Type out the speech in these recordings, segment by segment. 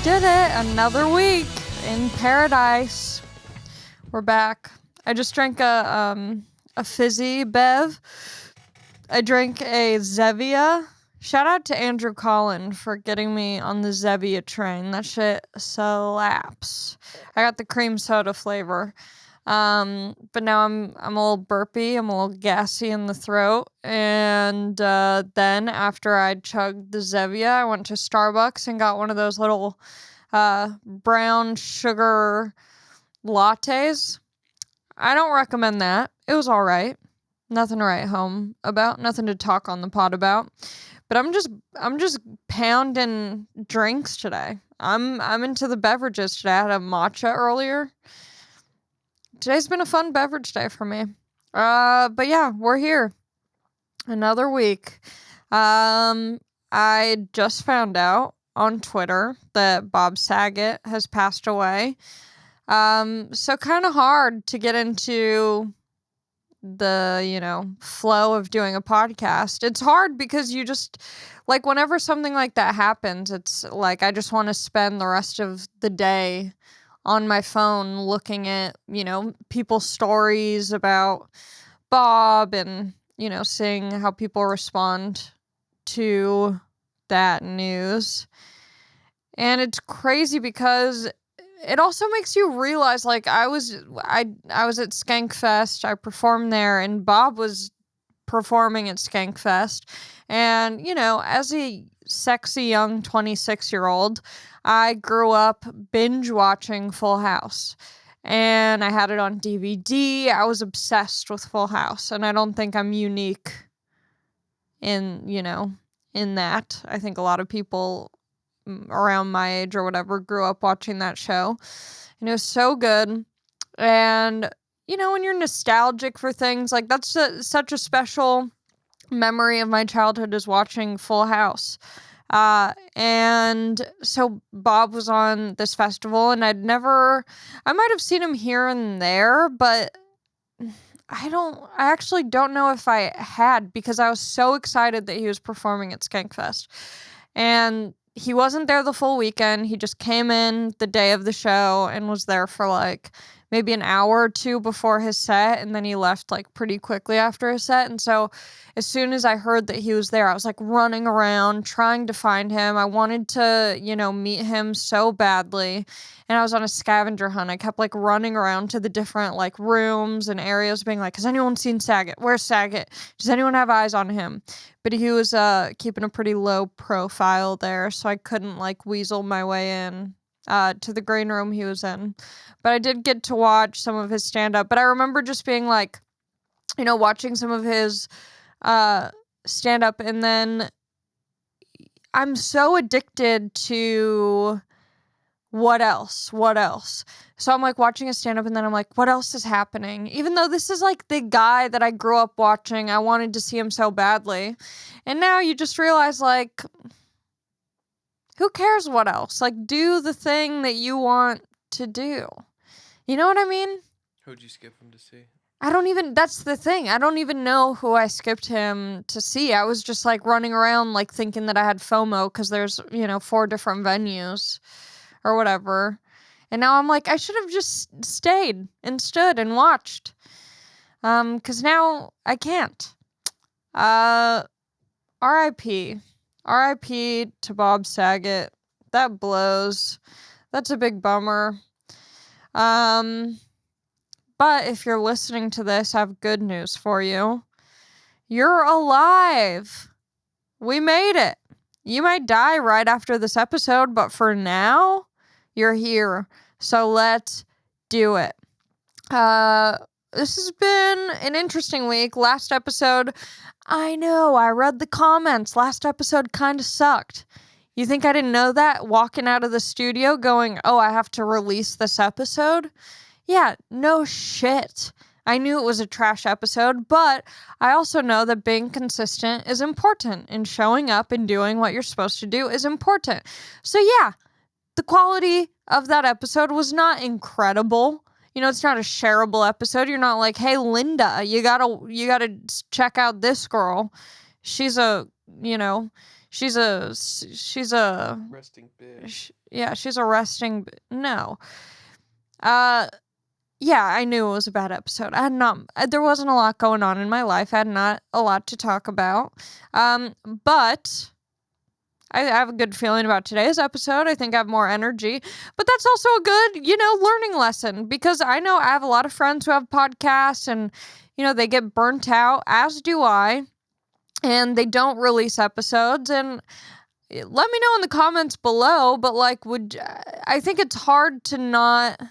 did it. Another week in paradise. We're back. I just drank a fizzy bev. I drank a Zevia. Shout out to Andrew Collin for getting me on the Zevia train. That shit slaps. I got the cream soda flavor. But now I'm a little burpy. I'm a little gassy in the throat. And then after I chugged the Zevia, I went to Starbucks and got one of those little brown sugar lattes. I don't recommend that. It was all right. Nothing to write home about. Nothing to talk on the pod about. But I'm just pounding drinks today. I'm into the beverages today. I had a matcha earlier. Today's been a fun beverage day for me. But yeah, we're here. Another week. I just found out on Twitter that Bob Saget has passed away. So kind of hard to get into the, flow of doing a podcast. It's hard because you just, like, whenever something like that happens, it's like I just want to spend the rest of the day on my phone looking at, people's stories about Bob and, seeing how people respond to that news. And it's crazy because it also makes you realize, like, I was at Skankfest. I performed there, and Bob was performing at Skankfest. And, as a sexy young 26-year-old, I grew up binge watching Full House. And I had it on DVD. I was obsessed with Full House. And I don't think I'm unique in that. I think a lot of people around my age or whatever grew up watching that show. And it was so good. And, when you're nostalgic for things, like, that's such a special memory of my childhood is watching Full House. And so Bob was on this festival, and I might have seen him here and there, but I actually don't know if I had, because I was so excited that he was performing at Skankfest. And he wasn't there the full weekend. He just came in the day of the show and was there for like maybe an hour or two before his set, and then he left like pretty quickly after his set. And so as soon as I heard that he was there, I was like running around trying to find him. I wanted to, meet him so badly. And I was on a scavenger hunt. I kept like running around to the different like rooms and areas being like, has anyone seen Saget? Where's Saget? Does anyone have eyes on him? But he was keeping a pretty low profile there, so I couldn't like weasel my way in to the green room he was in. But I did get to watch some of his stand-up. But I remember just being like, watching some of his stand-up, and then I'm so addicted to what else? So I'm like watching a stand-up, and then I'm like, what else is happening? Even though this is like the guy that I grew up watching, I wanted to see him so badly. And now you just realize, like, who cares what else? Like, do the thing that you want to do. You know what I mean? Who'd you skip him to see? That's the thing. I don't even know who I skipped him to see. I was just like running around like thinking that I had FOMO because there's, 4 different venues or whatever. And now I'm like, I should have just stayed and stood and watched. Because now I can't. R.I.P. R.I.P. to Bob Saget. That blows. That's a big bummer. But if you're listening to this, I have good news for you. You're alive. We made it. You might die right after this episode, but for now, you're here. So let's do it. This has been an interesting week. Last episode, I know, I read the comments. Last episode kind of sucked. You think I didn't know that? Walking out of the studio going, oh, I have to release this episode? Yeah, no shit. I knew it was a trash episode, but I also know that being consistent is important, and showing up and doing what you're supposed to do is important. So yeah, the quality of that episode was not incredible. It's not a shareable episode. You're not like, hey, Linda, you gotta check out this girl. She's a She's a Resting bitch. she's a resting no. Uh yeah, I knew it was a bad episode. There wasn't a lot going on in my life. I had not a lot to talk about. But I have a good feeling about today's episode. I think I have more energy, but that's also a good, learning lesson, because I know I have a lot of friends who have podcasts and, they get burnt out, as do I, and they don't release episodes. And let me know in the comments below, but I think it's hard to not,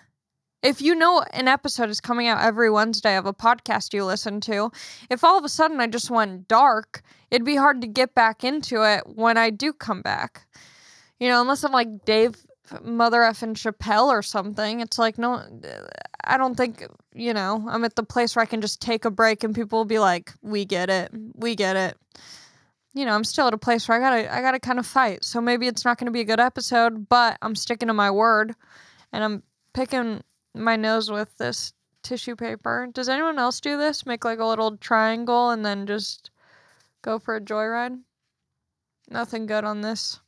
if you know an episode is coming out every Wednesday of a podcast you listen to, if all of a sudden I just went dark, it'd be hard to get back into it when I do come back. Unless I'm like Dave Mother effing Chappelle or something. It's like, no, I don't think, I'm at the place where I can just take a break and people will be like, we get it. We get it. I'm still at a place where I gotta kind of fight. So maybe it's not going to be a good episode, but I'm sticking to my word and I'm picking my nose with this tissue paper. Does anyone else do this? Make like a little triangle and then just go for a joyride? Nothing good on this.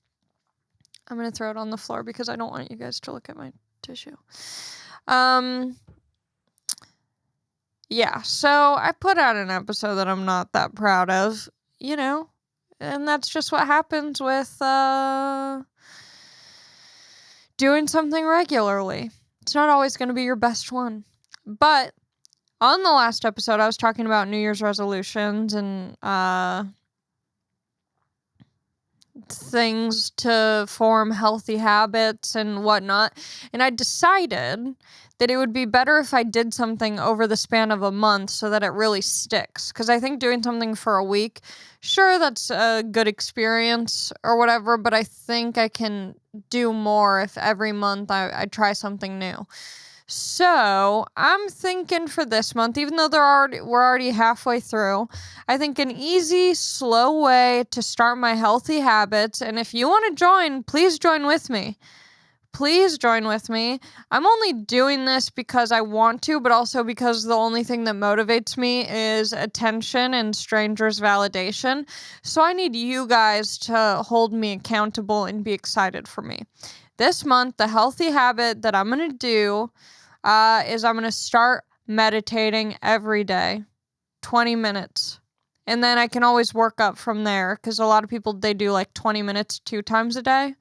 I'm going to throw it on the floor because I don't want you guys to look at my tissue. Yeah, so I put out an episode that I'm not that proud of, and that's just what happens with doing something regularly. It's not always going to be your best one. But on the last episode, I was talking about New Year's resolutions and things to form healthy habits and whatnot. And I decided that it would be better if I did something over the span of a month so that it really sticks. Because I think doing something for a week, sure, that's a good experience or whatever, but I think I can do more if every month I try something new. So I'm thinking for this month, even though we're already halfway through, I think an easy, slow way to start my healthy habits. And if you want to join, please join with me. Please join with me. I'm only doing this because I want to, but also because the only thing that motivates me is attention and strangers' validation. So I need you guys to hold me accountable and be excited for me. This month, the healthy habit that I'm going to do is I'm going to start meditating every day, 20 minutes. And then I can always work up from there because a lot of people, they do like 20 minutes 2 times a day.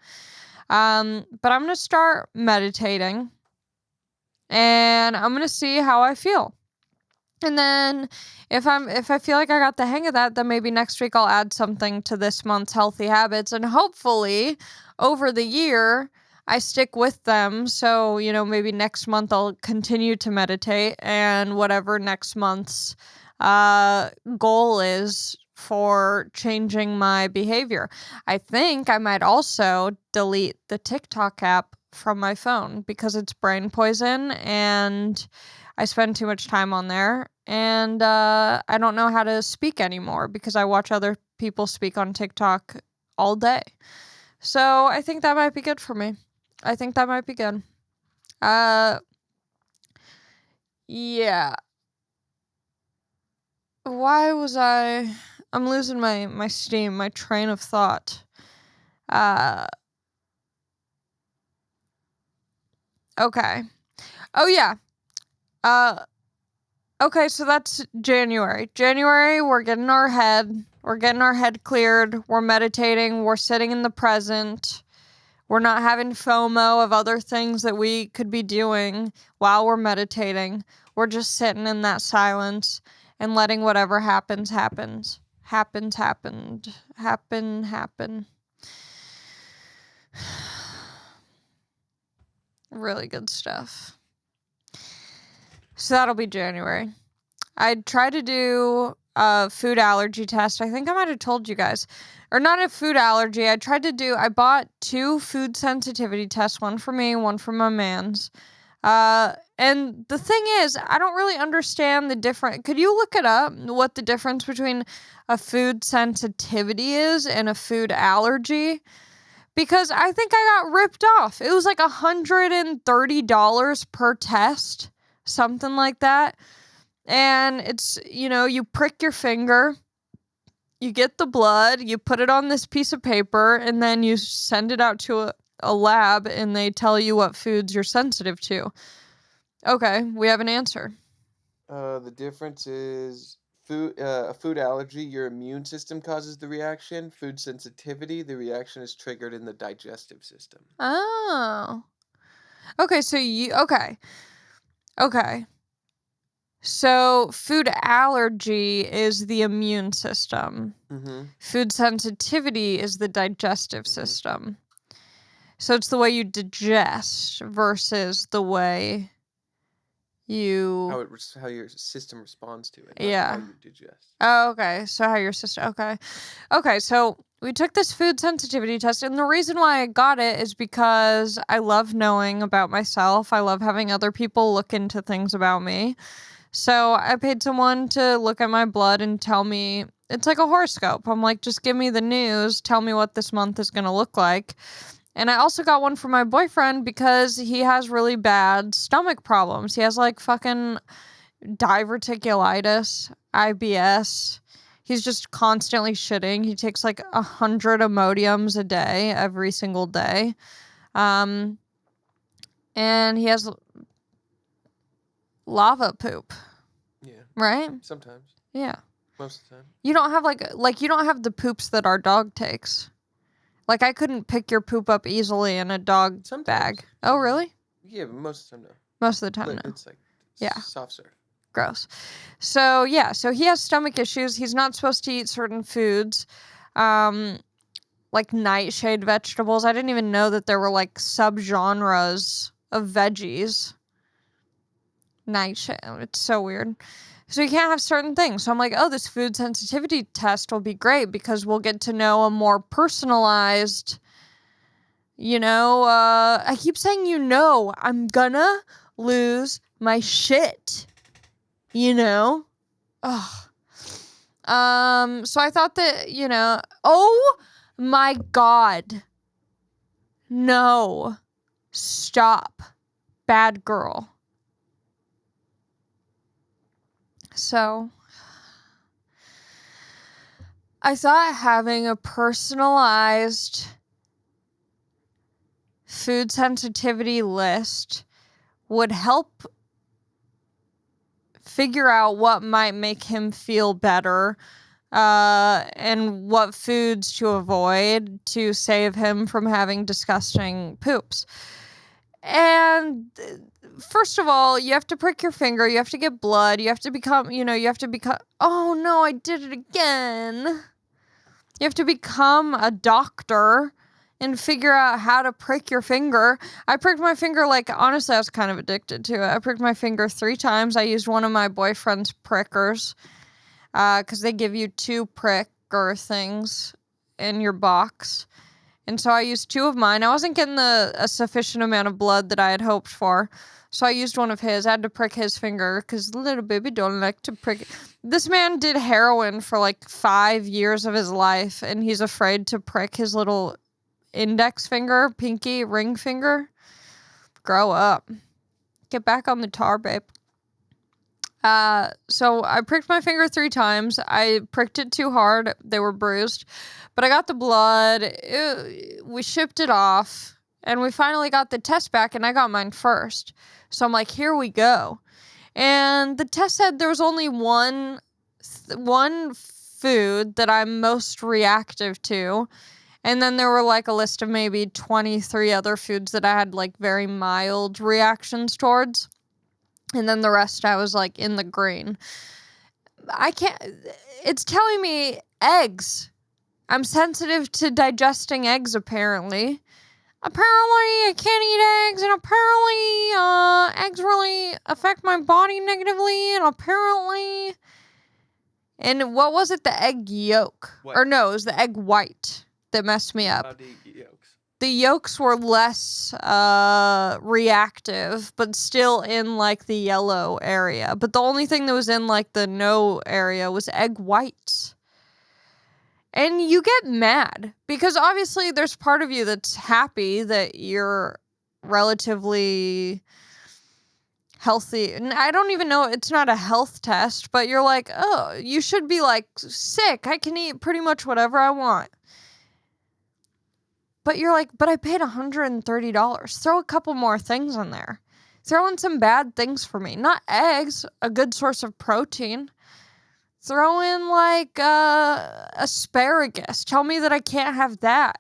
But I'm going to start meditating and I'm going to see how I feel. And then if I feel like I got the hang of that, then maybe next week I'll add something to this month's healthy habits, and hopefully over the year I stick with them. So, maybe next month I'll continue to meditate, and whatever next month's goal is for changing my behavior. I think I might also delete the TikTok app from my phone because it's brain poison and I spend too much time on there, and I don't know how to speak anymore because I watch other people speak on TikTok all day. So I think that might be good for me. I think that might be good. Yeah. Why was I'm losing my steam, my train of thought. Okay. Oh, yeah. Okay, so that's January. January, we're getting our head cleared. We're meditating. We're sitting in the present. We're not having FOMO of other things that we could be doing while we're meditating. We're just sitting in that silence and letting whatever happen. Really good stuff. So that'll be January. I tried to do a food allergy test. I think I might have told you guys. Or not a food allergy. I bought 2 food sensitivity tests, one for me, one for my mans. And the thing is, I don't really understand the difference. Could you look it up, what the difference between a food sensitivity is and a food allergy? Because I think I got ripped off. It was like $130 per test, something like that. And it's, you prick your finger you get the blood, you put it on this piece of paper, and then you send it out to a lab, and they tell you what foods you're sensitive to. Okay, we have an answer. The difference is a food allergy, your immune system causes the reaction. Food sensitivity, the reaction is triggered in the digestive system. Oh. Okay, so Okay. So food allergy is the immune system. Mm-hmm. Food sensitivity is the digestive Mm-hmm. system. So it's the way you digest versus the way you... How your system responds to it, not Yeah. how you digest. Oh, okay. So how your system... Okay. Okay, so we took this food sensitivity test, and the reason why I got it is because I love knowing about myself. I love having other people look into things about me. So I paid someone to look at my blood and tell me... It's like a horoscope. I'm like, just give me the news. Tell me what this month is going to look like. And I also got one for my boyfriend because he has really bad stomach problems. He has like fucking diverticulitis, IBS. He's just constantly shitting. He takes like 100 Imodiums a day, every single day. And he has lava poop. Yeah. Right? Sometimes. Yeah. Most of the time. You don't have like you don't have the poops that our dog takes. Like I couldn't pick your poop up easily in a dog Sometimes. bag. Oh, really? Yeah, but most of the time no. Most of the time But no. it's like soft serve. Gross. So yeah, so he has stomach issues. He's not supposed to eat certain foods. Like nightshade vegetables. I didn't even know that there were like subgenres of veggies. Nightshade. It's so weird. So you can't have certain things. So I'm like, oh, this food sensitivity test will be great because we'll get to know a more personalized, I keep saying, I'm gonna lose my shit, Ugh. So I thought that, oh my God. No. Stop. Bad girl. So I thought having a personalized food sensitivity list would help figure out what might make him feel better, and what foods to avoid to save him from having disgusting poops. And first of all, you have to prick your finger, you have to get blood, you have to become, oh no, I did it again. You have to become a doctor and figure out how to prick your finger. I pricked my finger, honestly, I was kind of addicted to it. I pricked my finger 3 times. I used one of my boyfriend's prickers, because they give you 2 pricker things in your box. And so I used 2 of mine. I wasn't getting a sufficient amount of blood that I had hoped for. So I used one of his. I had to prick his finger because little baby don't like to prick. This man did heroin for 5 years of his life, and he's afraid to prick his little index finger, pinky, ring finger. Grow up. Get back on the tar, babe. So I pricked my finger 3 times. I pricked it too hard. They were bruised. But I got the blood. We shipped it off. And we finally got the test back, and I got mine first. So I'm like, here we go. And the test said there was only one food that I'm most reactive to. And then there were a list of maybe 23 other foods that I had very mild reactions towards. And then the rest I was in the green. It's telling me eggs. I'm sensitive to digesting eggs, apparently. Apparently, I can't eat eggs, and apparently, eggs really affect my body negatively, and apparently... And what was it? The egg yolk. What? Or no, it was the egg white that messed me up. Allowed to eat yolks. The yolks were less reactive, but still in the yellow area. But the only thing that was in the no area was egg whites. And you get mad because obviously there's part of you that's happy that you're relatively healthy. And I don't even know, it's not a health test, but you're like, oh, you should be like sick. I can eat pretty much whatever I want. But you're like, but I paid $130. Throw a couple more things in there. Throw in some bad things for me. Not eggs, a good source of protein. Throw in like asparagus. Tell me that I can't have that.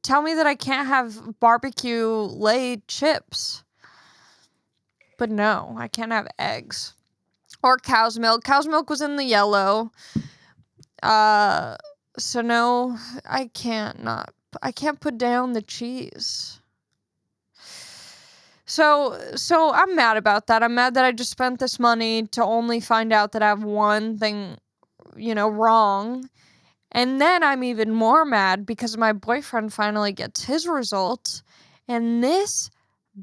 Tell me that I can't have barbecue laid chips. But no, I can't have eggs. Or cow's milk. Cow's milk was in the yellow. So no, I can't put down the cheese. So I'm mad about that. I'm mad that I just spent this money to only find out that I have one thing, wrong. And then I'm even more mad because my boyfriend finally gets his results, and this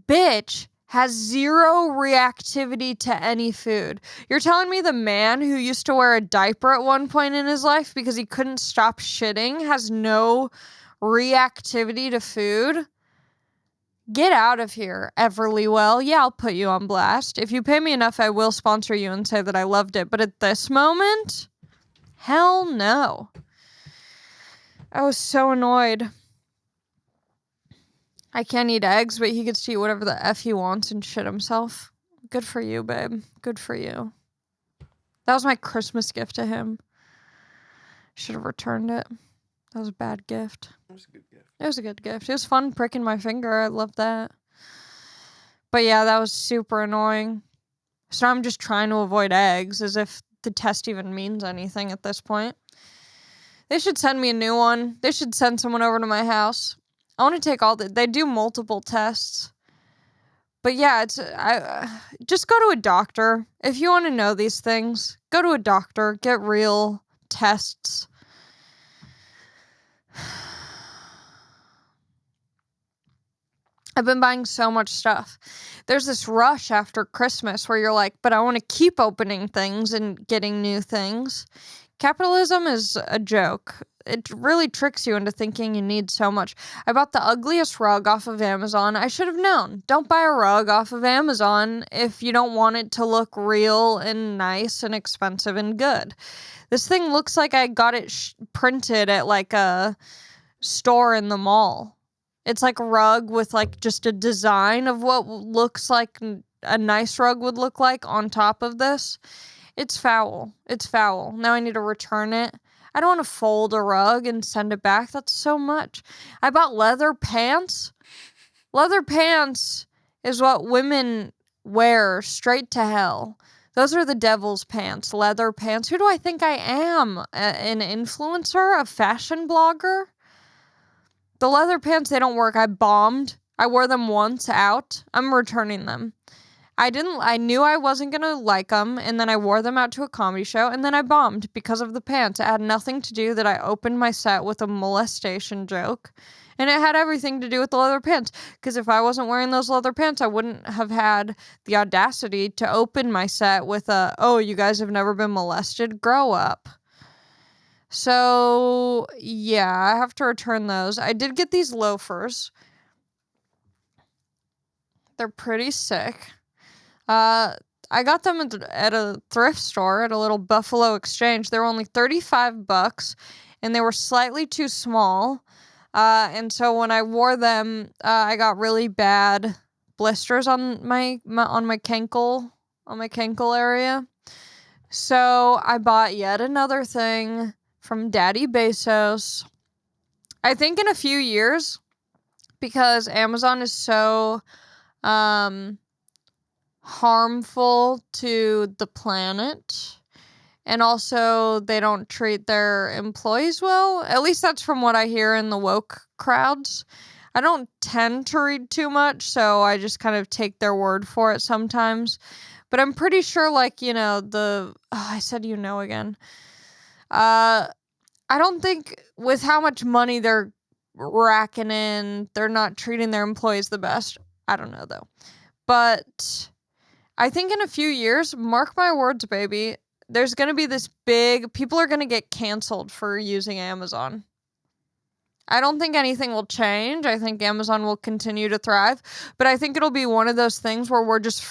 bitch has zero reactivity to any food. You're telling me the man who used to wear a diaper at one point in his life because he couldn't stop shitting has no reactivity to food? Get out of here, Everlywell. Yeah, I'll put you on blast. If you pay me enough, I will sponsor you and say that I loved it. But at this moment, hell no. I was so annoyed. I can't eat eggs, but he gets to eat whatever the F he wants and shit himself. Good for you, babe. Good for you. That was my Christmas gift to him. Should have returned it. That was a bad gift. It was a good gift. It was a good gift. It was fun pricking my finger. I loved that. But yeah, that was super annoying. So I'm just trying to avoid eggs as if the test even means anything at this point. They should send me a new one. They should send someone over to my house. I want to take they do multiple tests. But yeah, just go to a doctor. If you want to know these things, go to a doctor, get real tests. I've been buying so much stuff. There's this rush after Christmas where you're like, but I want to keep opening things and getting new things. Capitalism is a joke. It really tricks you into thinking you need so much. I bought the ugliest rug off of Amazon. I should have known. Don't buy a rug off of Amazon if you don't want it to look real and nice and expensive and good. This thing looks like I got it printed at like a store in the mall. It's like a rug with like just a design of what looks like a nice rug would look like on top of this. It's foul. It's foul. Now I need to return it. I don't want to fold a rug and send it back. That's so much. I bought leather pants. Leather pants is what women wear straight to hell. Those are the devil's pants. Leather pants. Who do I think I am? An influencer? A fashion blogger? The leather pants, they don't work. I bombed. I wore them once out. I'm returning them. I knew I wasn't going to like them, and then I wore them out to a comedy show, and then I bombed because of the pants. It had nothing to do that I opened my set with a molestation joke, and it had everything to do with the leather pants, because if I wasn't wearing those leather pants, I wouldn't have had the audacity to open my set with oh, you guys have never been molested? Grow up. So, yeah, I have to return those. I did get these loafers. They're pretty sick. I got them at a thrift store at a little Buffalo Exchange. They were only $35, and they were slightly too small. And so when I wore them, I got really bad blisters on my cankle area. So I bought yet another thing from Daddy Bezos. I think in a few years, because Amazon is so harmful to the planet, and also they don't treat their employees well. At least that's from what I hear in the woke crowds. I don't tend to read too much, so I just kind of take their word for it sometimes. But I'm pretty sure, like, I said again. I don't think with how much money they're racking in, they're not treating their employees the best. I don't know, though. But I think in a few years, mark my words, baby, there's going to be this people are going to get canceled for using Amazon. I don't think anything will change. I think Amazon will continue to thrive, but I think it'll be one of those things where we're just,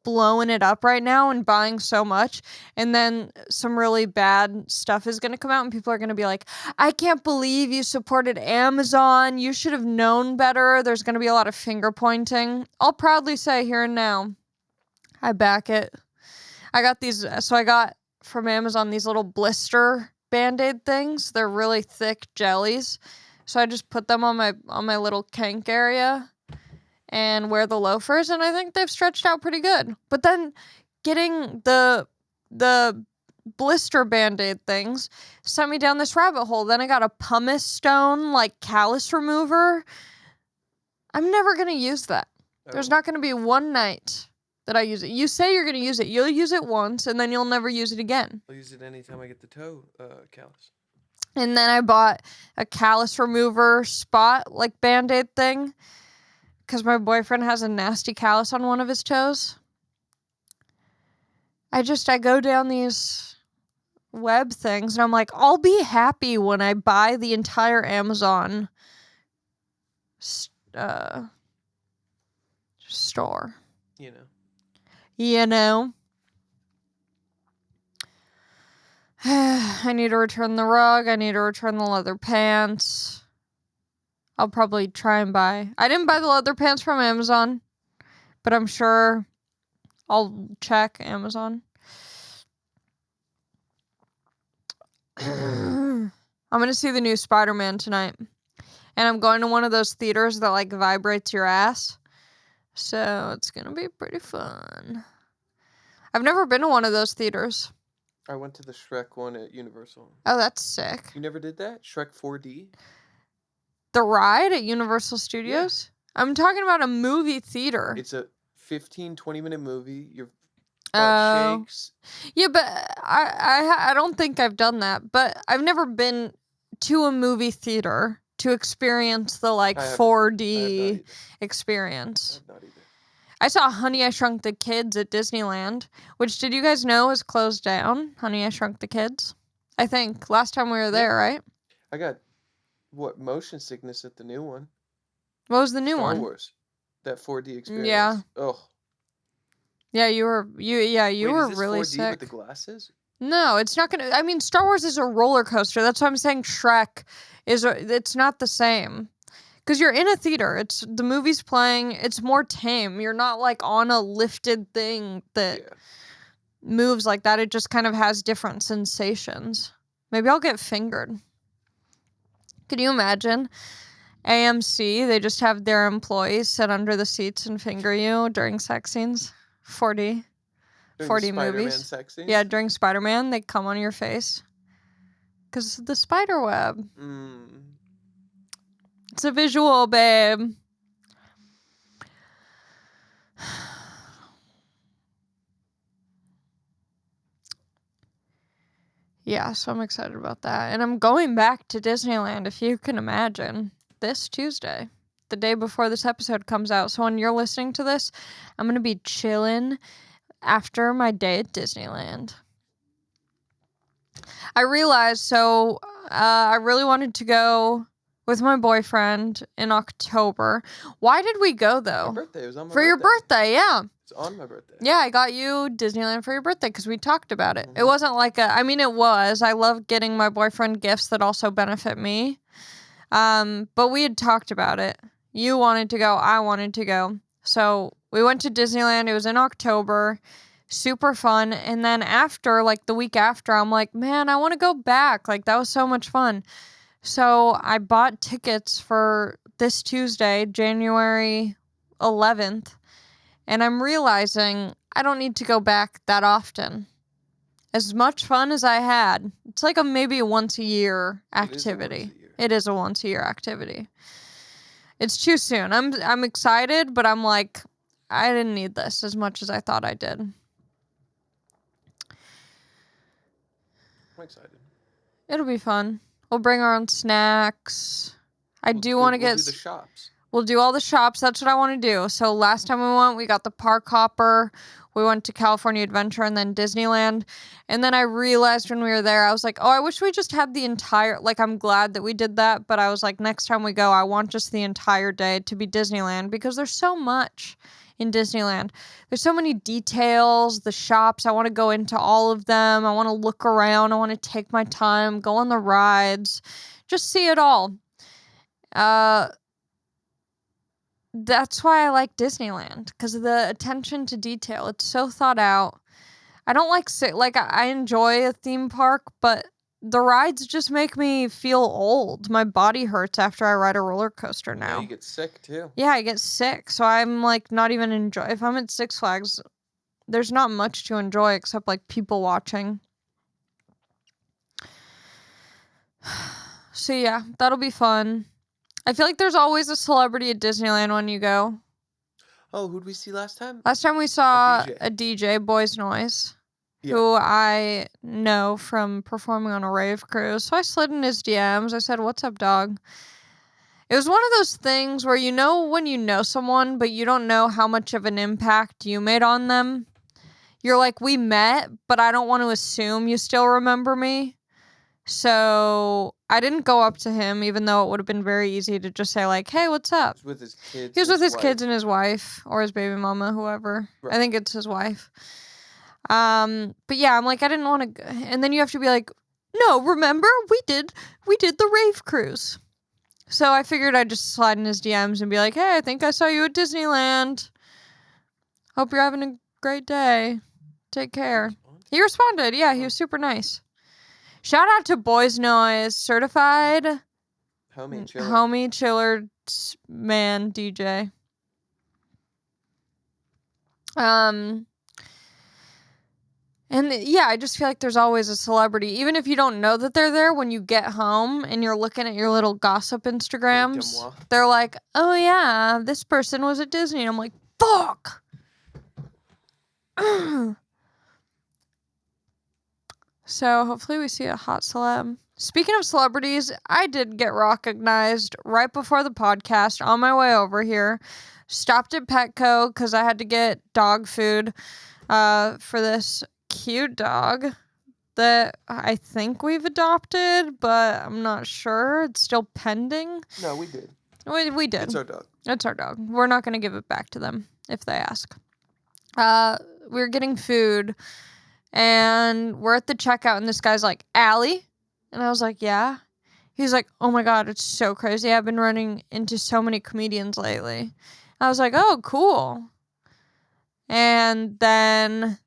blowing it up right now and buying so much, and then some really bad stuff is going to come out and people are going to be like, I can't believe you supported Amazon. You should have known better. There's going to be a lot of finger pointing. I'll proudly say here and now, I back it. I got from Amazon these little blister Band-Aid things. They're really thick jellies. So I just put them on my little kink area and wear the loafers, and I think they've stretched out pretty good. But then getting the blister Band-Aid things sent me down this rabbit hole. Then I got a pumice stone, like, callus remover. I'm never going to use that. There's not going to be one night that I use it. You say you're going to use it. You'll use it once, and then you'll never use it again. I'll use it anytime I get the toe callus. And then I bought a callus remover spot, like, Band-Aid thing, because my boyfriend has a nasty callus on one of his toes. I go down these web things, and I'm like, I'll be happy when I buy the entire Amazon store. You know. I need to return the rug. I need to return the leather pants. I'll probably try and buy. I didn't buy the leather pants from Amazon, but I'm sure I'll check Amazon. I'm going to see the new Spider-Man tonight. And I'm going to one of those theaters that, like, vibrates your ass. So it's going to be pretty fun. I've never been to one of those theaters. I went to the Shrek one at Universal. Oh, that's sick. You never did that? Shrek 4D? The ride at Universal Studios? Yeah. I'm talking about a movie theater. It's a 20-minute movie. Your butt shakes. Yeah, but I don't think I've done that. But I've never been to a movie theater to experience the, like, 4D experience. I have not either. I saw Honey, I Shrunk the Kids at Disneyland, which, did you guys know, is closed down? Honey, I Shrunk the Kids? I think. Last time we were there, right? I got, motion sickness at the new one. What was the new one? Star Wars. That 4D experience. Yeah. Oh. Yeah, you were really is this 4D sick. with the glasses? No, it's not gonna. I mean, Star Wars is a roller coaster. That's why I'm saying Shrek it's not the same. Because you're in a theater. The movie's playing. It's more tame. You're not, like, on a lifted thing that moves like that. It just kind of has different sensations. Maybe I'll get fingered. Could you imagine? AMC, they just have their employees sit under the seats and finger you during sex scenes. 4D. During 4D the Spider-Man movies. Sex scenes? Yeah, during Spider-Man, they come on your face. Because the spider web. It's a visual, babe. Yeah, so I'm excited about that. And I'm going back to Disneyland, if you can imagine, this Tuesday, the day before this episode comes out. So when you're listening to this, I'm going to be chilling after my day at Disneyland. I realized, I really wanted to go with my boyfriend in October. Why did we go, though? My birthday. It was on my birthday. For your birthday, yeah. It's on my birthday. Yeah, I got you Disneyland for your birthday because we talked about it. It wasn't like it was. I love getting my boyfriend gifts that also benefit me. But we had talked about it. You wanted to go. I wanted to go. So we went to Disneyland. It was in October. Super fun. And then after, like, the week after, I'm like, man, I want to go back. Like, that was so much fun. So I bought tickets for this Tuesday, January 11th, and I'm realizing I don't need to go back that often. As much fun as I had, it's like maybe a once-a-year activity. It is a once-a-year activity. It's too soon. I'm excited, but I'm like, I didn't need this as much as I thought I did. I'm excited. It'll be fun. We'll bring our own snacks. I do want to get... We'll do the shops. We'll do all the shops. That's what I want to do. So last time we went, we got the park hopper. We went to California Adventure and then Disneyland. And then I realized when we were there, I was like, oh, I wish we just had the entire, like, I'm glad that we did that. But I was like, next time we go, I want just the entire day to be Disneyland because there's so much in Disneyland. There's so many details, the shops. I want to go into all of them. I want to look around. I want to take my time, go on the rides, just see it all. That's why I like Disneyland, because of the attention to detail. It's so thought out. I don't like I enjoy a theme park, but the rides just make me feel old. My body hurts after I ride a roller coaster Yeah, now. you get sick too. Yeah, I get sick, so I'm like not even enjoy. If I'm at Six Flags, there's not much to enjoy except like people watching. So yeah, that'll be fun. I feel like there's always a celebrity at Disneyland when you go. Oh, who'd we see last time? Last time we saw DJ. a DJ, Boys Noise, Yeah. who I know from performing on a rave cruise. So I slid in his DMs. I said, "What's up, dog?" It was one of those things where you know when you know someone, but you don't know how much of an impact you made on them. You're like, we met, but I don't want to assume you still remember me. So I didn't go up to him, even though it would have been very easy to just say like, "Hey, what's up?" He was with his kids. He was and with his wife. kids and his wife, or his baby mama, whoever. Right. I think it's his wife. But yeah, I'm like, I didn't want to, and then you have to be like, no, remember we did the rave cruise. So I figured I'd just slide in his DMs and be like, hey, I think I saw you at Disneyland. Hope you're having a great day. Take care. He responded. Yeah, he was super nice. Shout out to Boys Noise, certified homie chiller man DJ. And yeah, I just feel like there's always a celebrity, even if you don't know that they're there. When you get home and you're looking at your little gossip Instagrams, they're like, "Oh yeah, this person was at Disney." And I'm like, "Fuck." So hopefully we see a hot celeb. Speaking of celebrities, I did get recognized right before the podcast on my way over here. Stopped at Petco because I had to get dog food for this cute dog that I think we've adopted, but I'm not sure. It's still pending. No, we did. We did. It's our dog. It's our dog. We're not going to give it back to them if they ask. We were getting food, and we're at the checkout, and this guy's like, Allie? And I was like, yeah. He's like, oh my God, it's so crazy. I've been running into so many comedians lately. I was like, oh, cool. And then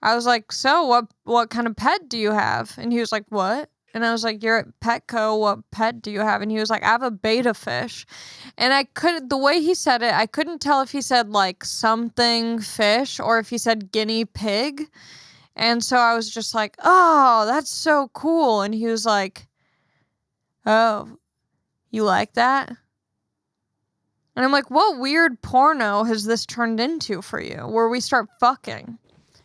I was like, so what kind of pet do you have? And he was like, what? And I was like, you're at Petco. What pet do you have? And he was like, I have a betta fish. And the way he said it, I couldn't tell if he said like something fish or if he said guinea pig. And so I was just like, oh, that's so cool. And he was like, oh, you like that? And I'm like, what weird porno has this turned into for you where we start fucking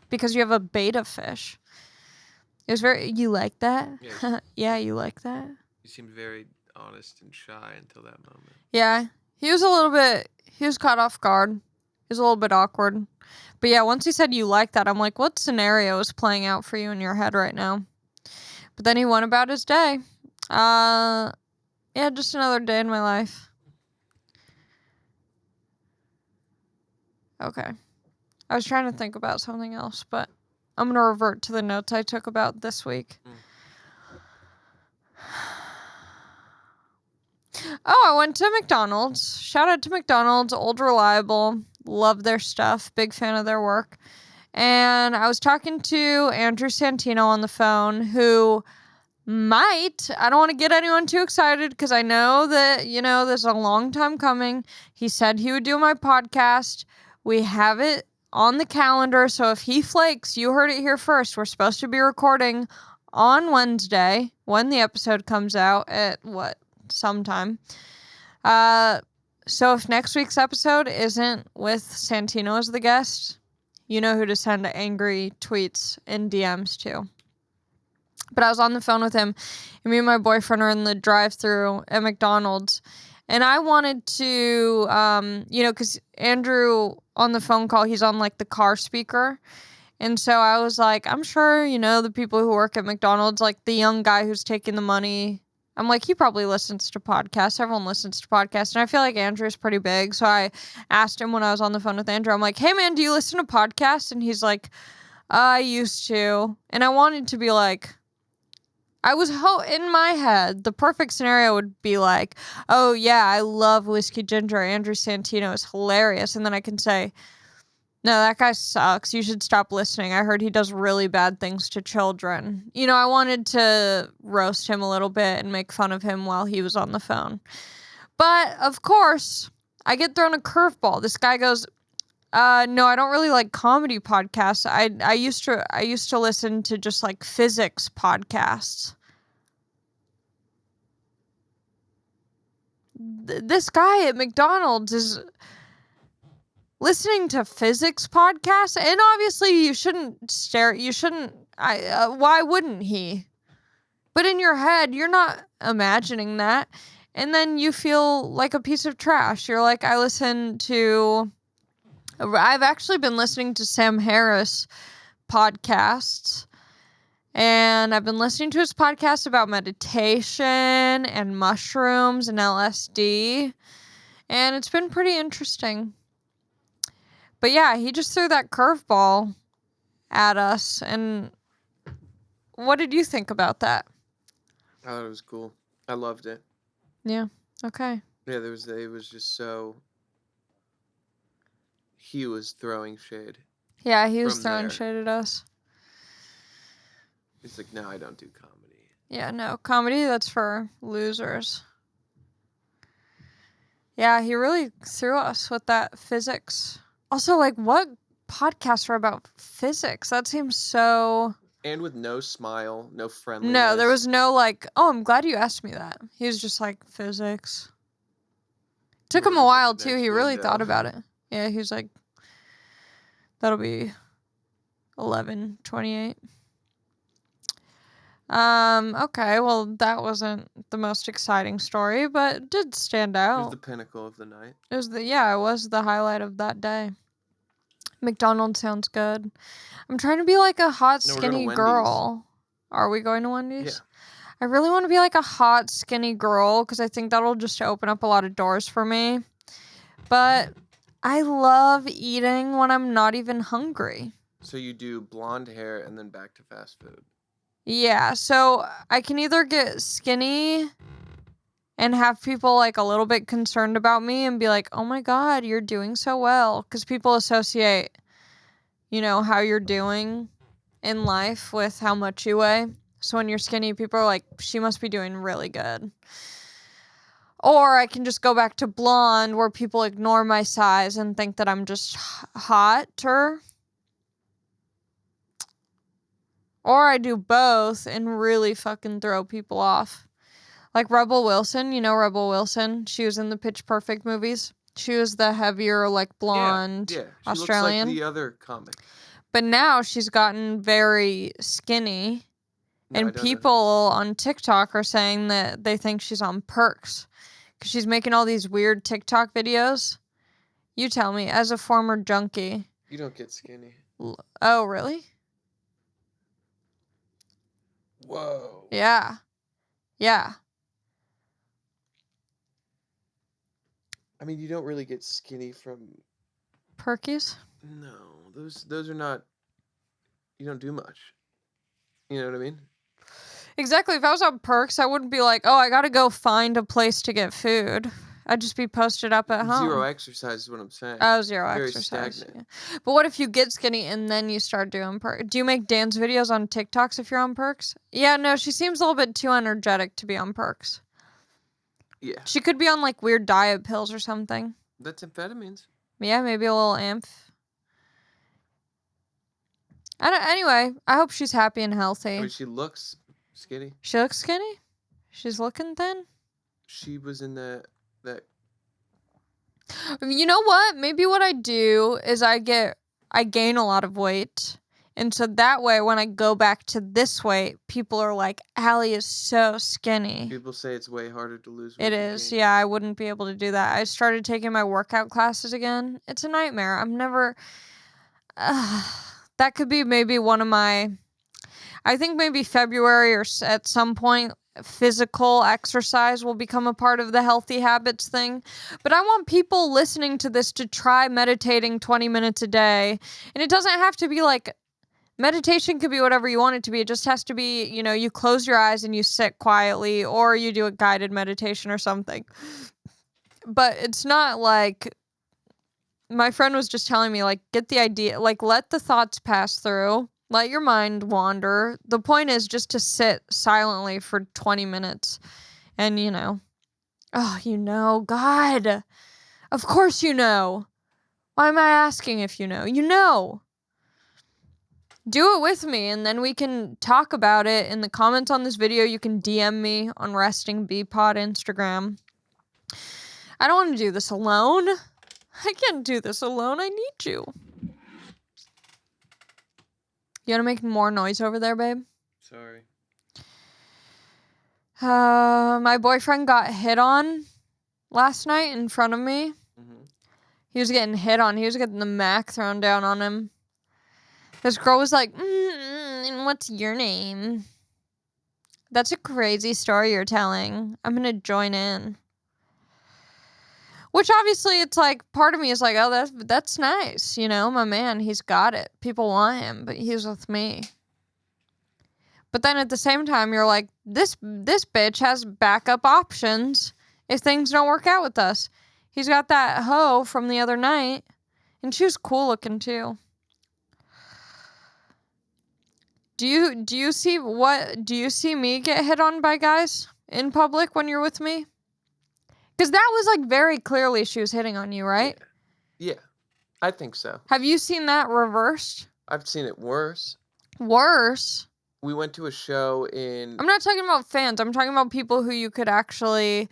because you have a betta fish? It was you like that? Yeah, yeah, you like that? He seemed very honest and shy until that moment. Yeah, he was caught off guard. He was a little bit awkward. But yeah, once he said you like that, I'm like, what scenario is playing out for you in your head right now? But then he went about his day. Yeah, just another day in my life. Okay. I was trying to think about something else, but I'm going to revert to the notes I took about this week. Oh, I went to McDonald's. Shout out to McDonald's, old reliable. Love their stuff. Big fan of their work. And I was talking to Andrew Santino on the phone, who I don't want to get anyone too excited because I know that, this is a long time coming. He said he would do my podcast. We have it on the calendar, so if he flakes, you heard it here first. We're supposed to be recording on Wednesday when the episode comes out at sometime. So if next week's episode isn't with Santino as the guest, you know who to send angry tweets and DMs to. But I was on the phone with him, and me and my boyfriend are in the drive-thru at McDonald's, And I wanted to, because Andrew on the phone call, he's on like the car speaker. And so I was like, I'm sure, the people who work at McDonald's, like the young guy who's taking the money, I'm like, he probably listens to podcasts. Everyone listens to podcasts. And I feel like Andrew's pretty big. So I asked him when I was on the phone with Andrew, I'm like, hey man, do you listen to podcasts? And he's like, I used to. And I wanted to be like, in my head, the perfect scenario would be like, oh yeah, I love Whiskey Ginger. Andrew Santino is hilarious. And then I can say, no, that guy sucks. You should stop listening. I heard he does really bad things to children. I wanted to roast him a little bit and make fun of him while he was on the phone. But, of course, I get thrown a curveball. This guy goes, no, I don't really like comedy podcasts. I used to listen to just like physics podcasts. This guy at McDonald's is listening to physics podcasts, and obviously why wouldn't he? But in your head, you're not imagining that, and then you feel like a piece of trash. You're like, I've actually been listening to Sam Harris podcasts, and I've been listening to his podcast about meditation and mushrooms and LSD, and it's been pretty interesting. But yeah, he just threw that curveball at us. And what did you think about that? I thought it was cool. I loved it. Yeah. Okay. Yeah, it was just so. He was throwing shade. Yeah, he was throwing shade at us. He's like, no, I don't do comedy. Yeah, no, comedy, that's for losers. Yeah, he really threw us with that physics. Also, like, what podcasts are about physics? That seems so... And with no smile, no friendliness. No, there was no, like, oh, I'm glad you asked me that. He was just like, physics. Took him a while, too. He really thought about it. Yeah, he was like, that'll be 11:28. Okay, well, that wasn't the most exciting story, but it did stand out. It was the pinnacle of the night. It was the highlight of that day. McDonald's sounds good. I'm trying to be like a hot, skinny girl. Are we going to Wendy's? Yeah. I really want to be like a hot, skinny girl because I think that'll just open up a lot of doors for me. But I love eating when I'm not even hungry. So you do blonde hair and then back to fast food. Yeah, so I can either get skinny and have people like a little bit concerned about me and be like, oh my God, you're doing so well. Because people associate, how you're doing in life with how much you weigh. So when you're skinny, people are like, she must be doing really good. Or I can just go back to blonde where people ignore my size and think that I'm just hotter. Or I do both and really fucking throw people off. Like Rebel Wilson, Rebel Wilson? She was in the Pitch Perfect movies. She was the heavier, like, blonde She Australian. looks like the other comic. But now she's gotten very skinny. And people on TikTok are saying that they think she's on perks. Because she's making all these weird TikTok videos. You tell me, as a former junkie. You don't get skinny. Oh, really? Whoa. Yeah. Yeah. I mean, you don't really get skinny from... Perkies? No. Those are not... You don't do much. You know what I mean? Exactly. If I was on perks, I wouldn't be like, oh, I gotta go find a place to get food. I'd just be posted up at home. Zero exercise is what I'm saying. Oh, zero Very exercise. Stagnant. Yeah. But what if you get skinny and then you start doing perks? Do you make dance videos on TikToks if you're on perks? Yeah, no, she seems a little bit too energetic to be on perks. Yeah. She could be on like weird diet pills or something. That's amphetamines. Yeah, maybe a little amph. Anyway, I hope she's happy and healthy. I mean, she looks skinny. She looks skinny? She's looking thin? She was in that... You know what? Maybe what I do is I gain a lot of weight And so that way, when I go back to this weight, people are like, Allie is so skinny. People say it's way harder to lose weight It than is. gain. Yeah, I wouldn't be able to do that. I started taking my workout classes again. It's a nightmare. I'm never... that could be maybe one of my... I think maybe February or at some point, physical exercise will become a part of the healthy habits thing. But I want people listening to this to try meditating 20 minutes a day. And it doesn't have to be like... Meditation could be whatever you want it to be. It just has to be, you close your eyes and you sit quietly, or you do a guided meditation or something. But it's not like, my friend was just telling me, like, get the idea, like, let the thoughts pass through, let your mind wander. The point is just to sit silently for 20 minutes and, God, of course you know. Why am I asking if you know? You know. Do it with me, and then we can talk about it in the comments on this video. You can DM me on Resting Bee Pod Instagram. I don't want to do this alone. I can't do this alone. I need you. You want to make more noise over there, babe? Sorry. My boyfriend got hit on last night in front of me. Mm-hmm. He was getting hit on. He was getting the Mac thrown down on him. This girl was like, and what's your name? That's a crazy story you're telling. I'm going to join in. Which obviously it's like, part of me is like, oh, that's nice. My man, he's got it. People want him, but he's with me. But then at the same time, you're like, this bitch has backup options if things don't work out with us. He's got that hoe from the other night, and she was cool looking too. Do you see me get hit on by guys in public when you're with me? Because that was like very clearly she was hitting on you, right? Yeah, I think so. Have you seen that reversed? I've seen it worse. Worse? We went to a show in... I'm not talking about fans. I'm talking about people who you could actually,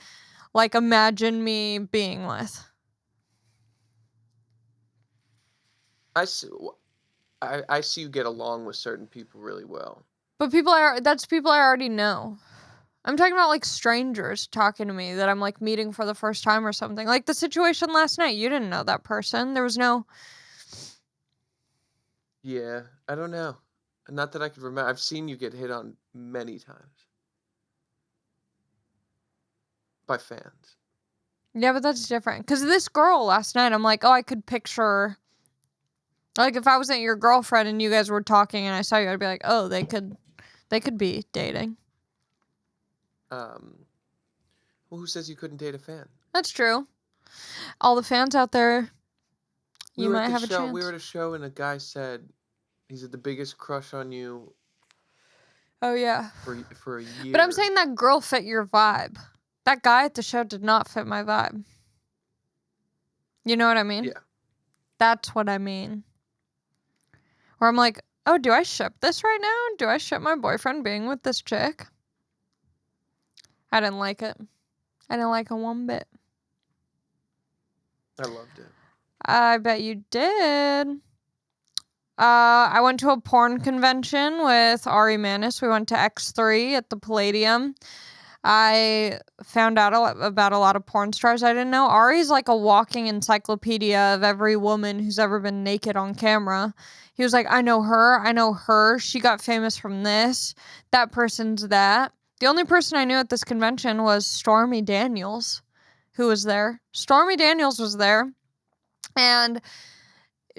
like, imagine me being with. I see you get along with certain people really well. But that's people I already know. I'm talking about, like, strangers talking to me that I'm, like, meeting for the first time or something. Like the situation last night. You didn't know that person. There was no... Yeah, I don't know. Not that I could remember. I've seen you get hit on many times. By fans. Yeah, but that's different. Because this girl last night, I'm like, oh, I could picture... Like, if I wasn't your girlfriend and you guys were talking and I saw you, I'd be like, oh, they could be dating. Well, who says you couldn't date a fan? That's true. All the fans out there, you might have a chance. We were at a show and a guy said he's had the biggest crush on you. Oh, yeah. For a year. But I'm saying that girl fit your vibe. That guy at the show did not fit my vibe. You know what I mean? Yeah. That's what I mean. Where I'm like, oh, do I ship this right now? Do I ship my boyfriend being with this chick? I didn't like it. I didn't like it one bit. I loved it. I bet you did. I went to a porn convention with Ari Manis. We went to X3 at the Palladium. I found out about a lot of porn stars I didn't know. Ari's like a walking encyclopedia of every woman who's ever been naked on camera. He was like, I know her. She got famous from this. That person's that. The only person I knew at this convention was Stormy Daniels, who was there. Stormy Daniels was there. And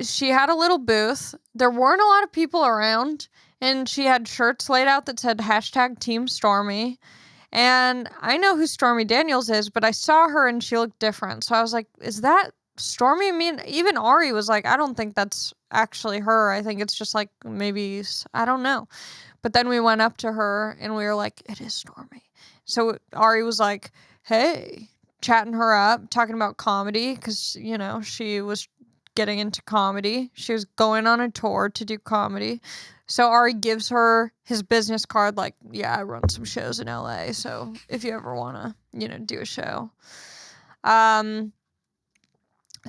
she had a little booth. There weren't a lot of people around. And she had shirts laid out that said #TeamStormy. And I know who Stormy Daniels is, but I saw her and she looked different. So I was like, is that Stormy? I mean, even Ari was like, I don't think that's actually her. I think it's just like maybe, I don't know. But then we went up to her and we were like, it is Stormy. So Ari was like, hey, chatting her up, talking about comedy because, she was getting into comedy. She was going on a tour to do comedy. So Ari gives her his business card, like, yeah, I run some shows in LA, so if you ever want to, do a show. So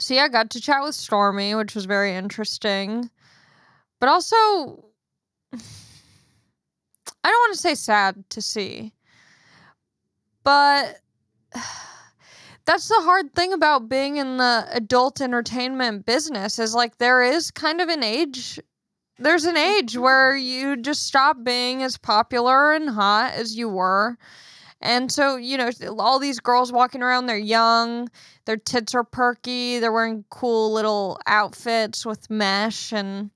yeah, I got to chat with Stormy, which was very interesting. But also, I don't want to say sad to see, but that's the hard thing about being in the adult entertainment business is like there is kind of an age. There's an age where you just stop being as popular and hot as you were. And so, all these girls walking around, they're young, their tits are perky, they're wearing cool little outfits with mesh, and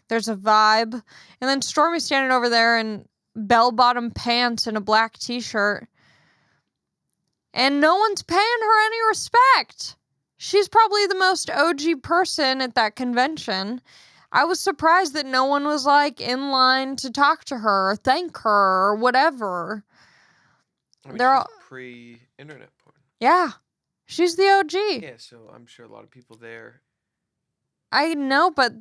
there's a vibe. And then Stormy's standing over there in bell-bottom pants and a black t-shirt. And no one's paying her any respect. She's probably the most OG person at that convention. I was surprised that no one was like in line to talk to her or thank her or whatever. I mean, They're she's all, pre-internet porn. yeah, she's the OG. Yeah, so I'm sure a lot of people there. I know, but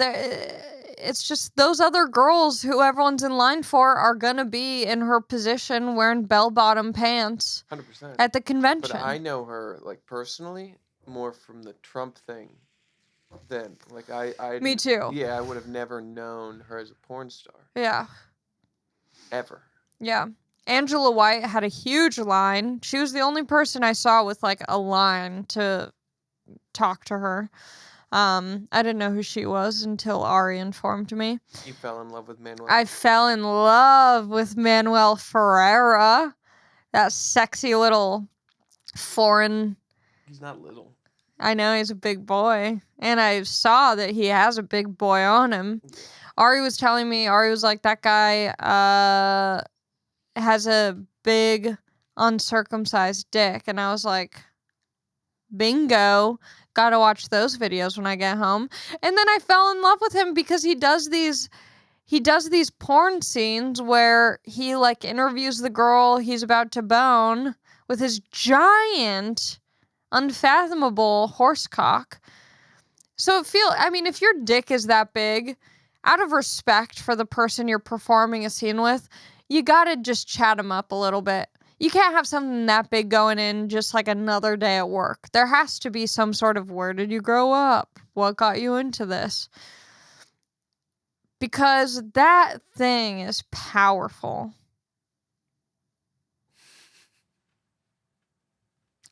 it's just those other girls who everyone's in line for are gonna be in her position wearing bell-bottom pants 100%. at the convention. But I know her, like, personally, more from the Trump thing than, like, I... Me too. Yeah, I would have never known her as a porn star. Yeah. Ever. Yeah. Angela White had a huge line. She was the only person I saw with, like, a line to talk to her. I didn't know who she was until Ari informed me. You fell in love with Manuel? I fell in love with Manuel Ferreira. That sexy little foreign... He's not little. I know, he's a big boy. And I saw that he has a big boy on him. Yeah. Ari was telling me, Ari was like, that guy has a big uncircumcised dick. And I was like, bingo. Gotta watch those videos when I get home. And then I fell in love with him because he does these porn scenes where he like interviews the girl he's about to bone with his giant, unfathomable horse cock. So if your dick is that big, out of respect for the person you're performing a scene with, you gotta just chat him up a little bit. You can't have something that big going in just like another day at work. There has to be some sort of, where did you grow up? What got you into this? Because that thing is powerful.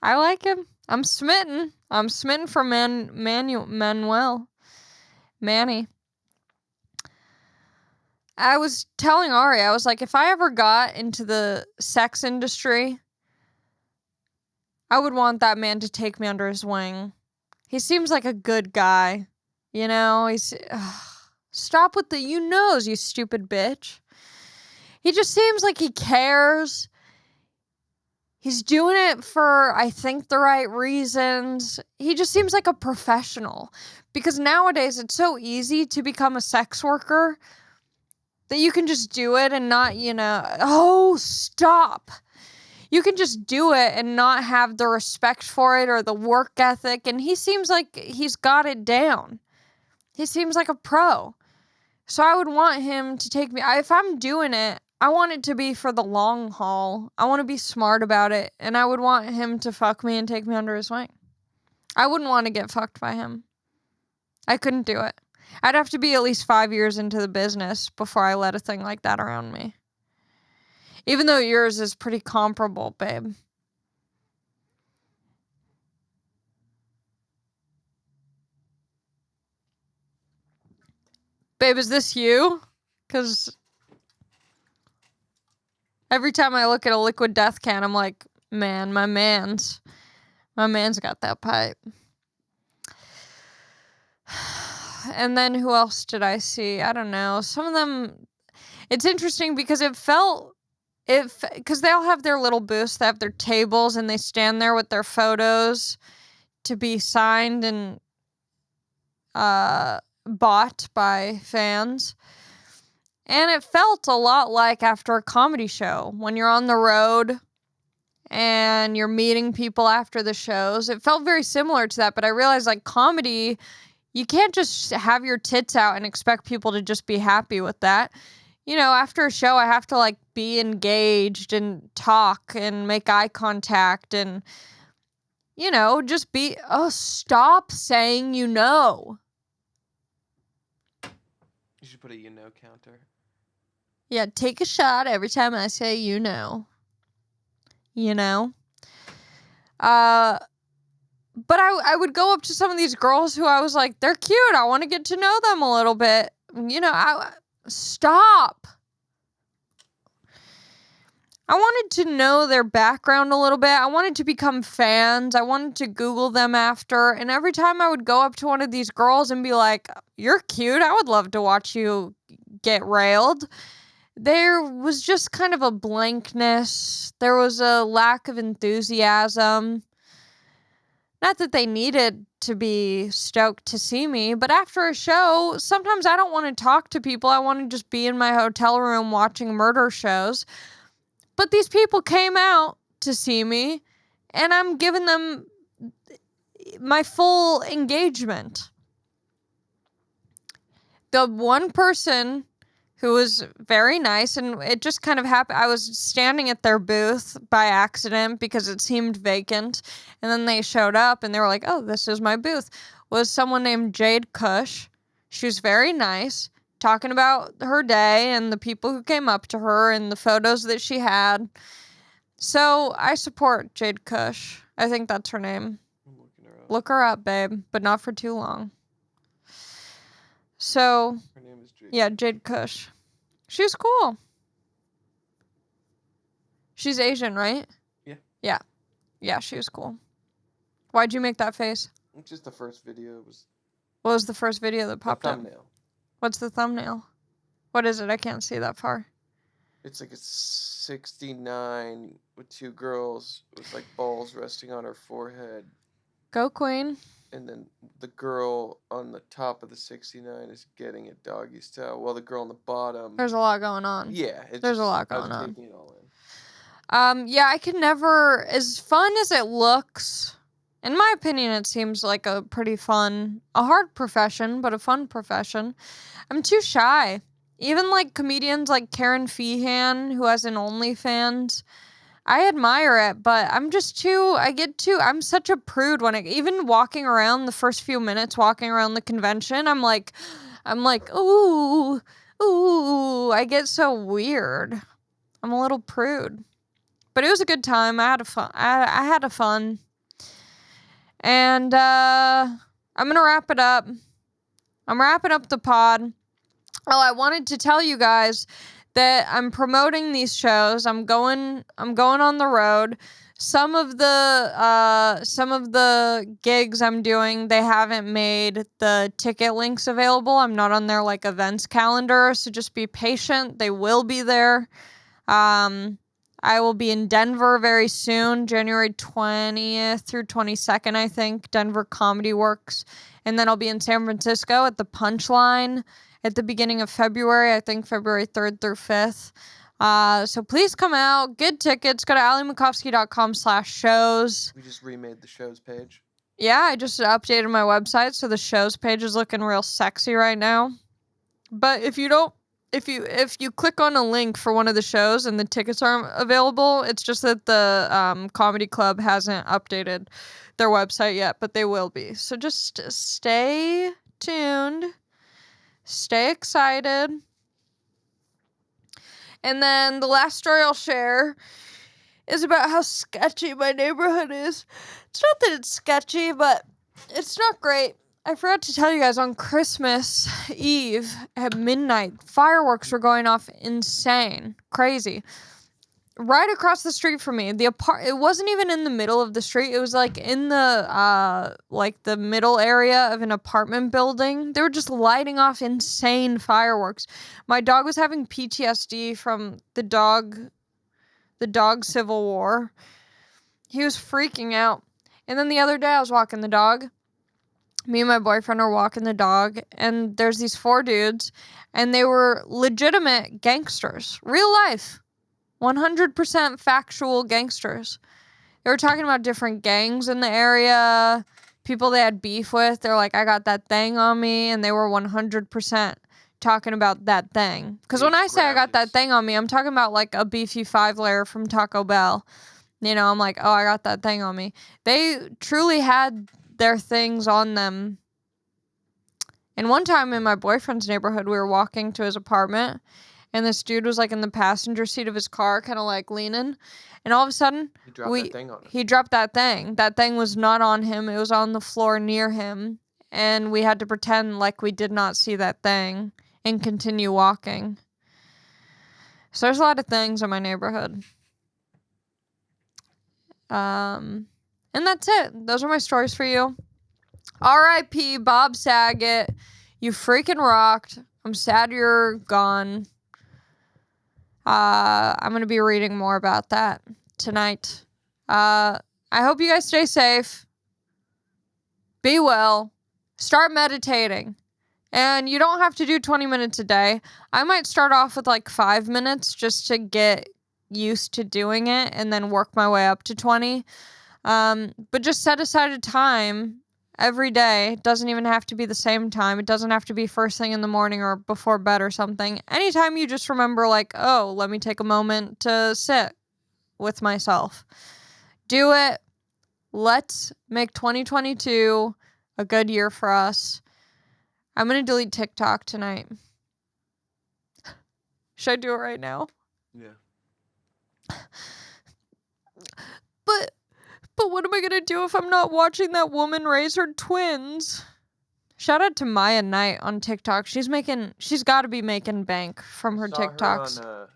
I like him. I'm smitten. I'm smitten for Manuel. Manny. I was telling Ari, I was like, if I ever got into the sex industry, I would want that man to take me under his wing. He seems like a good guy. Stop with the you knows, you stupid bitch. He just seems like he cares. He's doing it for, I think, the right reasons. He just seems like a professional. Because nowadays, it's so easy to become a sex worker that you can just do it and not, oh, stop. You can just do it and not have the respect for it or the work ethic. And he seems like he's got it down. He seems like a pro. So I would want him to take me. If I'm doing it, I want it to be for the long haul. I want to be smart about it. And I would want him to fuck me and take me under his wing. I wouldn't want to get fucked by him. I couldn't do it. I'd have to be at least 5 years into the business before I let a thing like that around me. Even though yours is pretty comparable, babe. Babe, is this you? Because every time I look at a liquid death can, I'm like, man, my man's got that pipe. And then who else did I see? I don't know. Some of them, it's interesting because because they all have their little booths, they have their tables, and they stand there with their photos to be signed and bought by fans. And it felt a lot like after a comedy show, when you're on the road and you're meeting people after the shows. It felt very similar to that, but I realized like comedy, you can't just have your tits out and expect people to just be happy with that. After a show, I have to like be engaged and talk and make eye contact and, just be, stop saying You should put a counter. Yeah, take a shot every time I say you know. You know? But I would go up to some of these girls who I was like, they're cute. I want to get to know them a little bit. Stop. I wanted to know their background a little bit. I wanted to become fans. I wanted to Google them after. And every time I would go up to one of these girls and be like, you're cute. I would love to watch you get railed. There was just kind of a blankness. There was a lack of enthusiasm. Not that they needed to be stoked to see me, but after a show, sometimes I don't want to talk to people. I want to just be in my hotel room watching murder shows. But these people came out to see me, and I'm giving them my full engagement. The one person who was very nice, and it just kind of happened. I was standing at their booth by accident because it seemed vacant, and then they showed up, and they were like, oh, this is my booth, was someone named Jade Cush. She was very nice, talking about her day and the people who came up to her and the photos that she had. So I support Jade Cush. I think that's her name. I'm looking her up. Look her up, babe, but not for too long. So, Her name is Jade. yeah, Jade Cush. She's cool. She's Asian, right? Yeah. Yeah. Yeah, she was cool. Why'd you make that face? It's just the first video. What was the first video that popped the up? thumbnail. What's the thumbnail? What is it? I can't see that far. It's like a 69 with two girls with like balls resting on her forehead. Go, queen. And then the girl on the top of the 69 is getting it doggy style, while the girl on the bottom... There's a lot going on. Yeah. There's a lot going on. I was taking it all in. Yeah, I could never... As fun as it looks, in my opinion, it seems like a pretty fun... A hard profession, but a fun profession. I'm too shy. Even like comedians like Karen Feehan, who has an OnlyFans, I admire it, but I'm just too, I'm such a prude even walking around the first few minutes, walking around the convention, I'm like, ooh, I get so weird. I'm a little prude. But it was a good time. I had a fun. And, I'm gonna wrap it up. I'm wrapping up the pod. Oh, I wanted to tell you guys that I'm promoting these shows. I'm going on the road. Some of the gigs I'm doing, they haven't made the ticket links available. I'm not on their like events calendar, so just be patient. They will be there. I will be in Denver very soon, January 20th through 22nd, I think, Denver Comedy Works. And then I'll be in San Francisco at the Punchline at the beginning of February, I think February 3rd through 5th. So please come out, get tickets, go to AllieMakovsky.com/shows. We just remade the shows page. Yeah, I just updated my website, so the shows page is looking real sexy right now. But if you click on a link for one of the shows and the tickets aren't available, it's just that the comedy club hasn't updated their website yet, but they will be. So just stay tuned. Stay excited. And then the last story I'll share is about how sketchy my neighborhood is. It's not that it's sketchy, but it's not great. I forgot to tell you guys, on Christmas Eve at midnight, fireworks were going off insane. Crazy. Right across the street from me, it wasn't even in the middle of the street. It was like in the the middle area of an apartment building. They were just lighting off insane fireworks. My dog was having PTSD from the dog civil war. He was freaking out. And then the other day I was walking the dog. Me and my boyfriend are walking the dog, and there's these 4 dudes, and they were legitimate gangsters. Real life. 100% factual gangsters. They were talking about different gangs in the area, people they had beef with. They're like, I got that thing on me, and they were 100% talking about that thing. Because when I say I got that thing on me, I'm talking about like a beefy 5-layer from Taco Bell. You know, I'm like, oh, I got that thing on me. They truly had their things on them. And one time in my boyfriend's neighborhood, we were walking to his apartment, and this dude was like in the passenger seat of his car, kind of like leaning, and all of a sudden He dropped that thing on him. he dropped that thing. That thing was not on him. It was on the floor near him, and we had to pretend like we did not see that thing and continue walking. So there's a lot of things in my neighborhood. And that's it. Those are my stories for you. R.I.P. Bob Saget. You freaking rocked. I'm sad you're gone. I'm going to be reading more about that tonight. I hope you guys stay safe. Be well. Start meditating. And you don't have to do 20 minutes a day. I might start off with like 5 minutes just to get used to doing it and then work my way up to 20. But just set aside a time every day. It doesn't even have to be the same time. It doesn't have to be first thing in the morning or before bed or something. Anytime you just remember, like, oh, let me take a moment to sit with myself. Do it. Let's make 2022 a good year for us. I'm going to delete TikTok tonight. Should I do it right now? Yeah. But what am I going to do if I'm not watching that woman raise her twins? Shout out to Maya Knight on TikTok. She's got to be making bank from her TikToks. Her on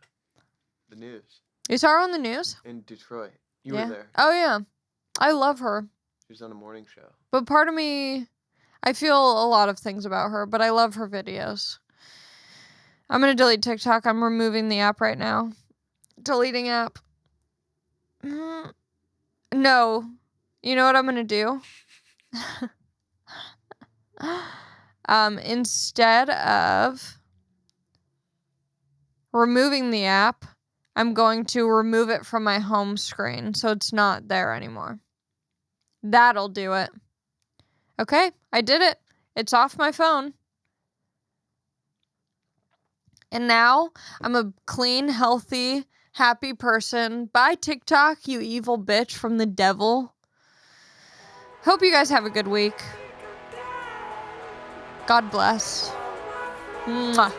the news. You saw her on the news? In Detroit. You were there. Oh, yeah. I love her. She was on a morning show. But part of me, I feel a lot of things about her, but I love her videos. I'm going to delete TikTok. I'm removing the app right now. Deleting app. No. You know what I'm going to do? Instead of removing the app, I'm going to remove it from my home screen so it's not there anymore. That'll do it. Okay, I did it. It's off my phone. And now I'm a clean, healthy, happy person. Bye, TikTok, you evil bitch from the devil. Hope you guys have a good week. God bless. Mwah.